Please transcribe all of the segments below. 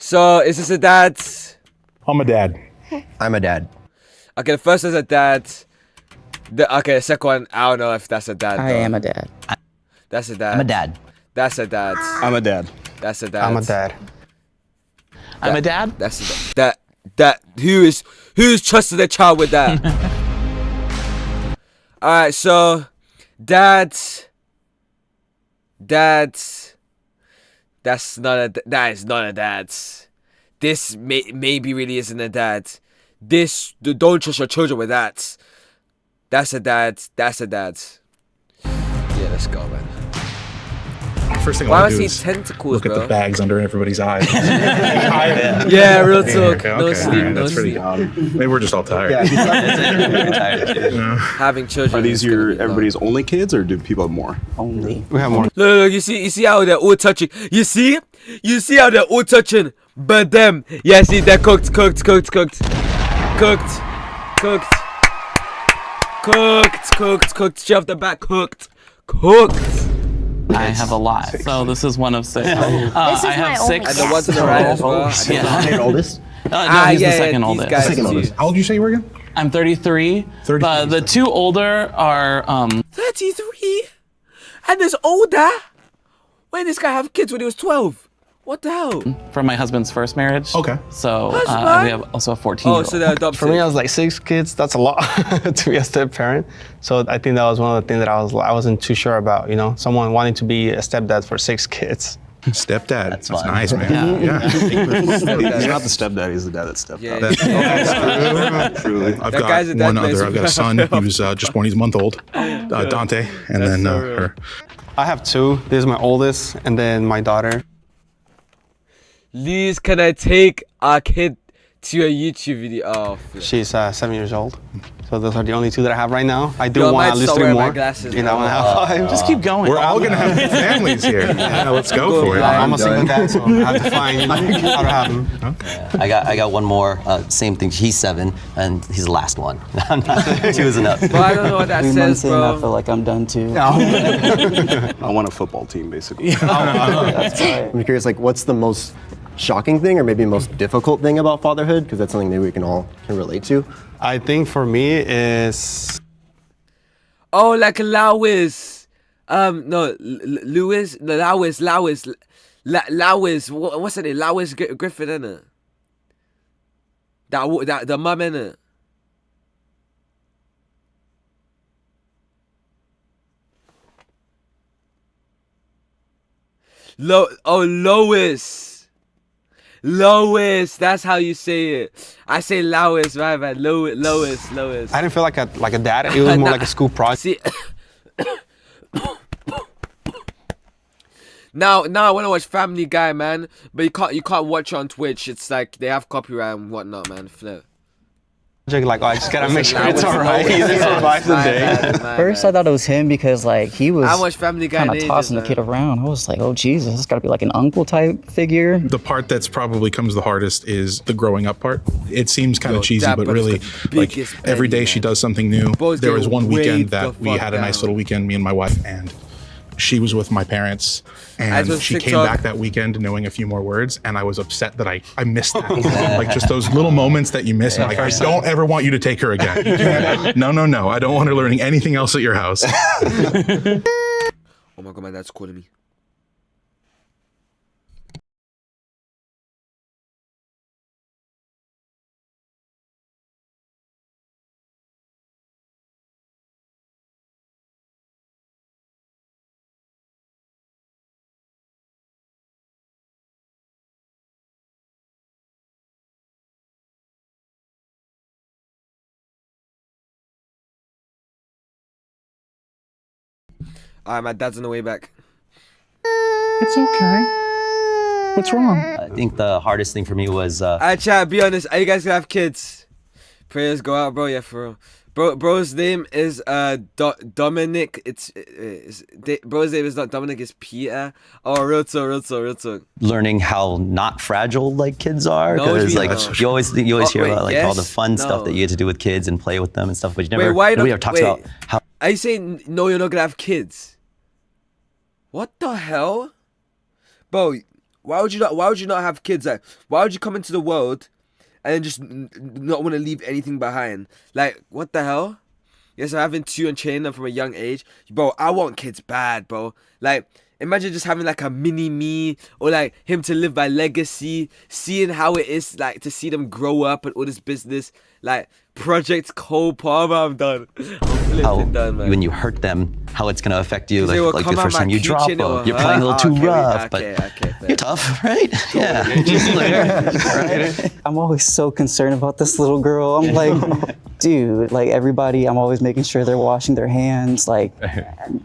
So is this a dad? I'm a dad. I'm a dad. Okay, the first is a dad. The second one, I don't know if that's a dad. I am a dad. That's a dad. I'm a dad. That's a dad. I'm a dad. That's a dad. I'm a dad. I'm a dad. That's a dad. That who's trusted their child with that? All right, so that is not a dad. This maybe really isn't a dad. Don't trust your children with that. That's a dad. That's a dad. Yeah, let's go, man. First thing I Why am I want to do seeing is tentacles, look bro? at the bags under everybody's eyes. Yeah, real talk. Okay, No sleep, no that's pretty. sleep. Maybe we're just all tired. Having children. Are these is gonna be everybody's only kids, or do people have more? Only. We have more. Look, you see how they're all touching. You see how they're all touching. But them, yeah, see, they're cooked. Shove the back, cooked. I have a lot, so this is one of 6. This is I have my 6. And the ones on the right as well. The oldest? No, he's the second these oldest. guys Second too. oldest. How old did you say you were again? I'm 33. 33. The 2 older are 33? And this older? When this guy have kids when he was 12? What the hell? from my husband's first marriage. Okay. So we Husband? have also a 14-year-old. Oh, so they're adopted. For me, I was like 6 kids. That's a lot to be a step parent. So I think that was one of the things that I wasn't too sure about. You know, someone wanting to be a stepdad for 6 kids. Stepdad. That's fun. nice, man. Yeah. He's not the stepdad. He's the dad that stepped Yeah. up. Truly. I've That got guy's a dad one other. place. I've got a son. He was just born. He's a month old. Dante, and then so real. her. I have 2. This is my oldest, and then my daughter. Please, can I take our kid to a YouTube video? Oh, flip. She's 7 years old. So those are the only 2 that I have right now. I do Yo, I want might at least start 3 wearing my more. glasses You now. know, when I have 5. Just keep going. We're all gonna have families here. Yeah, let's go for it. I'm a single dad, so I have to find how to have them. I got one more. Same thing. He's 7, and he's the last one. 2 is enough. But I don't know what that 3 says, months in, I bro. feel like I'm done too. I want a football team, basically. I'm curious, like, what's the most shocking thing or maybe most difficult thing about fatherhood? Because that's something that we can all relate to. I think for me is Oh, like Lewis. No, Lewis. No, Lewis. What's her name? Lewis Griffin, innit? That the mum, innit? Lois. Lois, that's how you say it. I say Lois, right, man. Lois. I didn't feel like a dad. It was more like a school project. See, now I want to watch Family Guy, man. But you can't watch it on Twitch. It's like they have copyright and whatnot, man. Flip. Like, oh, I just gotta make sure Lois, it's alright. Lois. He survives the My day. bad. First, I thought it was him because like he I was watch Family Guy. kind in of ages, tossing the man. kid around. I was like, oh Jesus, it's got to be like an uncle type figure. The part that's probably comes the hardest is the growing up part. It seems kind Yo, of cheesy, that but brother's really, the like biggest every day belly, she man. does something new. Bro's There was getting one weighed weekend the that we fuck had a nice down. little weekend, me and my wife, and she was with my parents, and was she came TikTok. back that weekend knowing a few more words, and I was upset that I missed that. Like just those little moments that you miss. And like, I don't ever want you to take her again. No. I don't want her learning anything else at your house. Oh my god, my dad's calling me. Alright, my dad's on the way back. It's okay. What's wrong? I think the hardest thing for me was Alright, chat, be honest. Are you guys gonna have kids? Prayers go out, bro. Yeah, for real. Bro's name is Dominic. Bro's name is not Dominic. It's Peter. Oh, real talk. learning how not fragile like kids are. No, Because we like don't. you always Oh, hear wait, about like all the yes? fun stuff No. that you get to do with kids and play with them and stuff, but you never Wait, why nobody not? ever talks Wait, about how are you saying no? You're not gonna have kids? What the hell, bro? Why would you not? Why would you not have kids? Like, why would you come into the world and then just not want to leave anything behind? Like, what the hell? Yes, I'm having two and training them from a young age, bro. I want kids bad, bro. Like, imagine just having like a mini me, or like him to live by legacy, seeing how it is like to see them grow up and all this business. Like Project Cole Palmer, I'm done. I'm How flipping done, man. when you hurt them, how it's gonna affect you. They will Like come the out first my time you drop kitchen or them, you're her. playing a little too Okay, rough, okay, fair. but you're tough, right? Yeah. Just like, I'm always so concerned about this little girl. I'm like, dude, like everybody, I'm always making sure they're washing their hands, like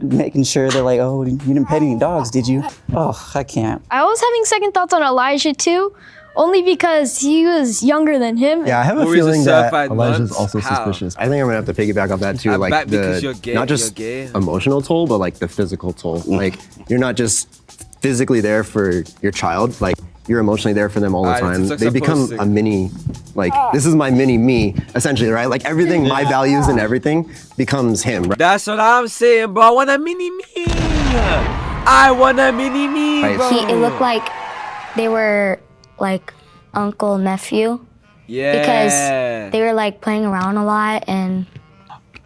making sure they're like, oh, you didn't pet any dogs, did you? Oh, I can't. I was having second thoughts on Elijah too, only because he was younger than him. Yeah, I have a Or is it feeling that certified Elijah's nuts? also How? suspicious. I think I'm gonna have to piggyback off that too. I Like bet because you're the gay- not just you're gay. emotional toll, but like the physical toll. Like you're not just physically there for your child. Like you're emotionally there for them all the Alright, time. let's They become posting. a mini. Like this is my mini me, essentially, right? Like everything, my values and everything becomes him. Right? That's what I'm saying, bro. I want a mini me. I want a mini me, Right. bro. It looked like they were like uncle nephew Yeah. because they were like playing around a lot and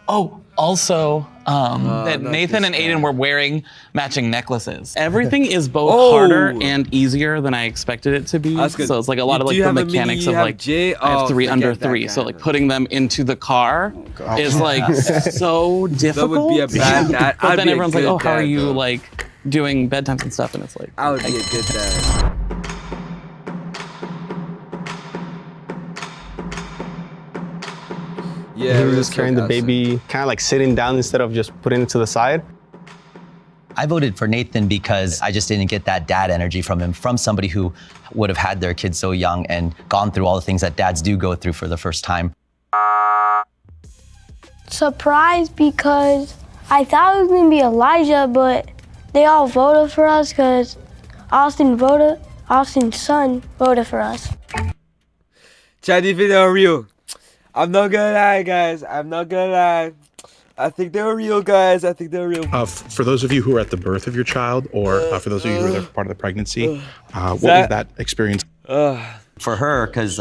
Oh, also, that not Nathan this and guy. Aiden were wearing matching necklaces. Everything is both Oh. harder and easier than I expected it to be. That's good. So it's like a lot You of like do the have a mini, mechanics you of have like Jay? I have Oh, three under forget that three. guy. So like putting them into the car is like so That difficult. would be a bad dad. But I'd then be a everyone's like, good oh, how are dad, you though. like doing bedtimes and stuff? And it's like, I would be a good dad. Yeah, he was real just carrying the talk, baby, kind of like sitting down instead of just putting it to the side. I voted for Nathan because I just didn't get that dad energy from him, from somebody who would have had their kids so young and gone through all the things that dads do go through for the first time. Surprised because I thought it was gonna be Elijah, but they all voted for us because Austin's son voted for us. Chad, do you think they were real? I'm not gonna lie, guys. I'm not gonna lie. I think they were real, guys. I think they were real. For those of you who were at the birth of your child, or for those of you who were there for part of the pregnancy, what was that experience? For her, because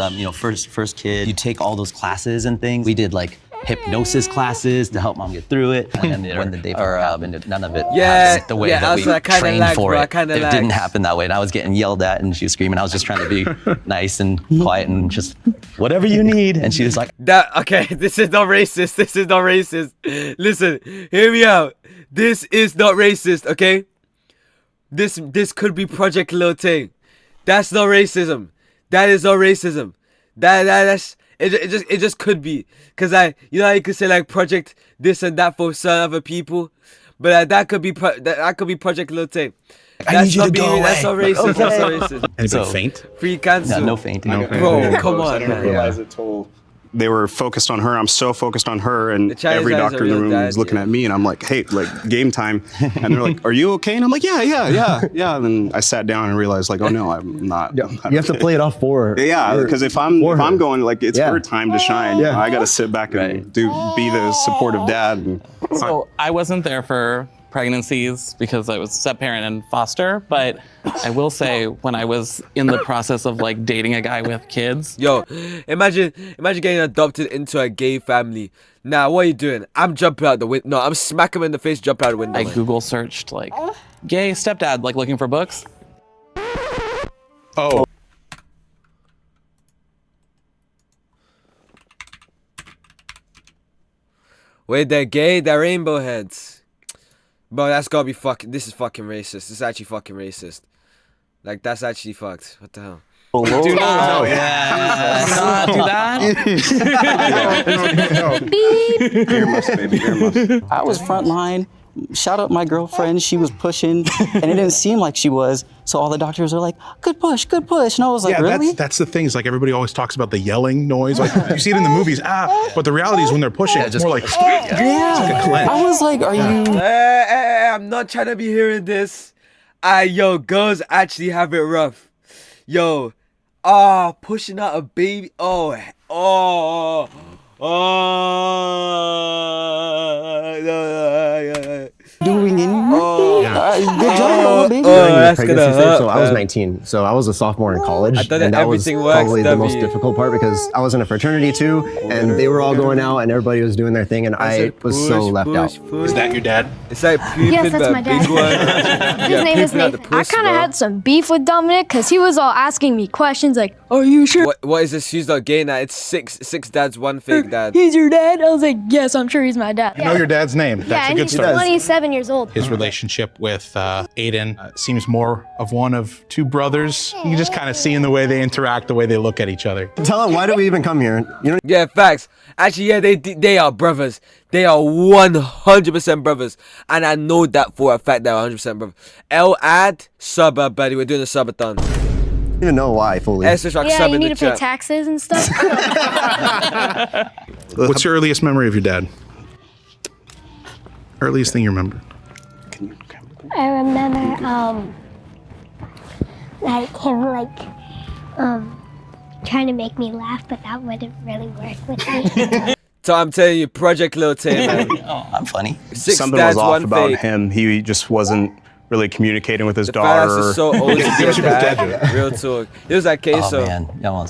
first kid, you take all those classes and things. We did like hypnosis classes to help mom get through it. And then when the day happened, none of it happened the way that we trained for it. It didn't happen that way. And I was getting yelled at and she was screaming. I was just trying to be nice and quiet and just whatever you need. And she was like, Okay, this is not racist. This is not racist. Listen, hear me out. This is not racist, okay? This could be Project Lil Ting. That's not racism. That is not racism. That's it just could be. Cause you could say like Project this and that for some other people, but that could be Project Lil Ting. I need you to go away. That's not racist. That's not racist. Anybody faint? Free cancel. no fainting. Bro, come I on, didn't man. realize it till they were focused on her. I'm so focused on her, and The Chinese every guys doctor are in the real room dads, was looking yeah. at me, and I'm like, "Hey, like game time," and they're like, "Are you okay?" And I'm like, "Yeah." And then I sat down and realized, like, "Oh no, I'm not." You have to play it off for. Yeah, because if I'm going, like, it's Yeah. her time to shine. Yeah. I got to sit back and be the supportive dad. And so I wasn't there for pregnancies because I was step parent and foster, but I will say when I was in the process of like dating a guy with kids, Yo, imagine getting adopted into a gay family. Nah, what are you doing? I'm jumping out the window. No, I'm smacking him in the face, jump out the window. I man. Google searched like gay stepdad, like looking for books. Oh, Wait, they're gay? They're rainbow heads. Bro, that's gotta be fucking. This is fucking racist. This is actually fucking racist. Like, that's actually fucked. What the hell? Do not, do not do that. earmuffs, baby, earmuffs. I was frontline. Shout out my girlfriend. She was pushing, and it didn't seem like she was. So all the doctors are like, "Good push, good push," and I was like, yeah, "Really?" that's the thing. Is like everybody always talks about the yelling noise. Like you see it in the movies, but the reality is when they're pushing, it's more like Yeah. a clench. I was like, "Are you?" Hey, I'm not trying to be hearing this. Yo, girls actually have it rough. Yo, pushing out a baby. No. Doing anything? Good job, baby. During the that's pregnancy gonna stage, hurt, so I was man. 19, so I was a sophomore in college, I thought and that was everything works, probably the most W. difficult part because I was in a fraternity too, and they were all going out, and everybody was doing their thing, and I was so left out. Is that your dad? It's like pooping Yes, that's the my big dad. one. His name is pooping out the Nathan. I puss, kind of bro. had some beef with Dominic because he was all asking me questions like, "Are you sure What is this? She's not gay now. It's six dads, one fake dad. he's your dad?" I was like, "Yes, I'm sure he's my dad." You know your dad's name. That's a good he's start. 27 years old. His relationship with Aiden seems more of one of two brothers. You can just kind of see in the way they interact, the way they look at each other. Tell him, why did we even come here? You know, Yeah, facts. Actually, yeah, they are brothers. They are 100% brothers, and I know that for a fact. They're 100% brothers. El Ad Subba, buddy. We're doing a subathon. I don't even know why fully. It's just like Yeah, sub you in need the to pay chat. taxes and stuff. What's your earliest memory of your dad? Earliest thing you remember? I remember like him trying to make me laugh, but that wouldn't really work with me. So I'm telling you, Project Lil Tay, man. Oh, I'm funny. Six Something dads, was off one about fake. him. He just wasn't really communicating with his The fat ass daughter. is so old to be a dad. Real talk. It was like Oh queso. man,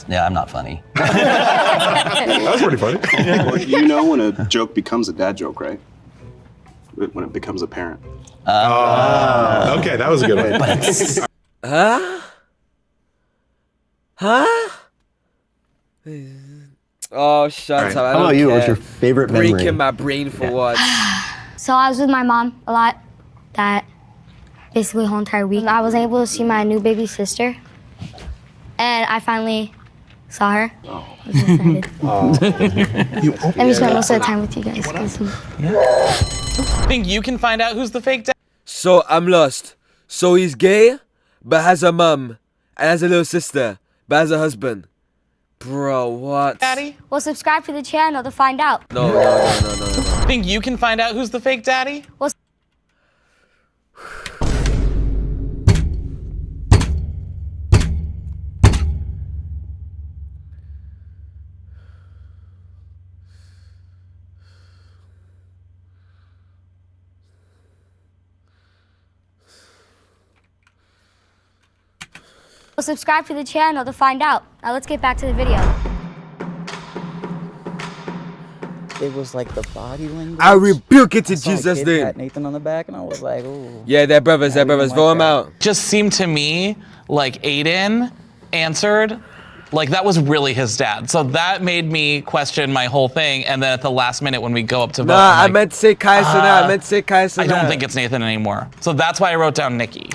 yeah, I'm not funny. That was pretty funny. Well, you know when a joke becomes a dad joke, right? When it becomes apparent. Okay, that was a good one. Huh? Huh? Oh, shut Right. up. I How don't about you? care. What's your favorite memory? Breaking my brain for what? So I was with my mom a lot that basically whole entire week. I was able to see my new baby sister. And I finally saw her. I was excited. Let me spend most of the time with you guys. I think you can find out who's the fake dad. So I'm lost. So he's gay, but has a mum, and has a little sister, but has a husband. Bro, what? Daddy? Well, subscribe to the channel to find out. No. I think you can find out who's the fake daddy. Well, subscribe to the channel to find out. Now let's get back to the video. It was like the body language. I rebuke it in I saw a Jesus' kid name. pat Nathan on the back, and I was like, "Ooh." Yeah, they're brothers. They're brothers. Vote him out. Just seemed to me like Aiden answered like that was really his dad. So that made me question my whole thing. And then at the last minute when we go up to vote, Nah, I'm I like, meant to say Kaisana. I meant to say Kaisana. I don't think it's Nathan anymore. So that's why I wrote down Nikki.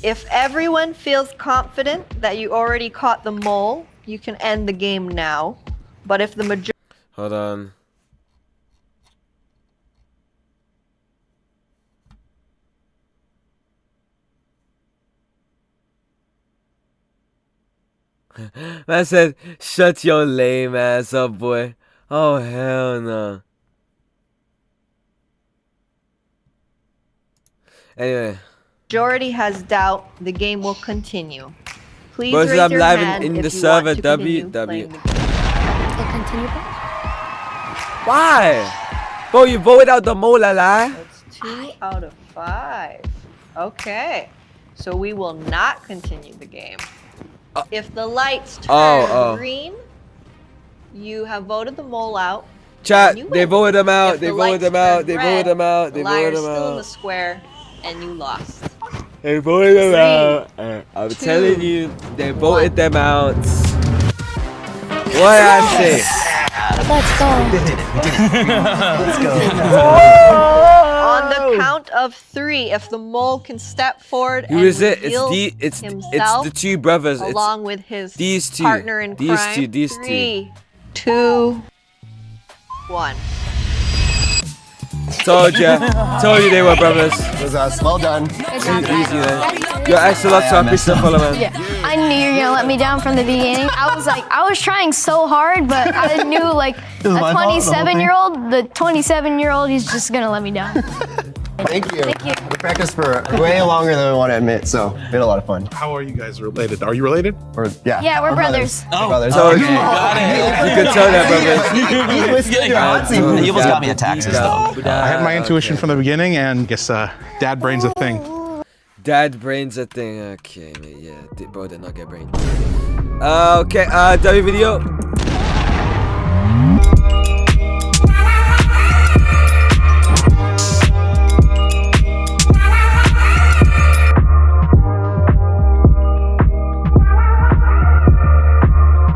If everyone feels confident that you already caught the mole, you can end the game now. But if the majority Hold on. Man said, shut your lame ass up, boy. Oh, hell no. Anyway. has doubt, the game will continue. Please Boys, raise I'm your live hand in if the you server, want to continue WW. playing the game. Continue. Why? Bro, you voted out the mole, la. That's 2 out of 5. Okay. So we will not continue the game. If the lights turn green, you have voted the mole out. Chat, and you they win. voted them out, If they the voted lights them out, turn they red, voted them out, they the liar's voted them still in the out. square, and you lost. They voted them 3, out. I'm 2, telling you, they voted them out. What I say? Let's go. Let's go. On the count of 3, if the mole can step forward Who and is it? reveal It's himself the two brothers. along with his these two. partner in These crime. two, these 3, 2, 1. Told you they were brothers. It was us. Well done. Easy man. Yo, Axolotl, Christopher, man. Yeah, I knew you were gonna let me down from the beginning. I was trying so hard, but I knew like a 27-year-old, he's just gonna let me down. Thank you. Thank you. We practiced for way longer than we want to admit, so we had a lot of fun. How are you guys related? Are you related? Or, yeah. Yeah, we're brothers. Oh, brothers. So okay, got it. you could tell that, brothers. You whispered your hot seat. You almost got me at taxes, though. I had my intuition from the beginning, and guess dad brain's a thing. Dad brains a thing. Okay, yeah, bro did not get brain. Okay, W video.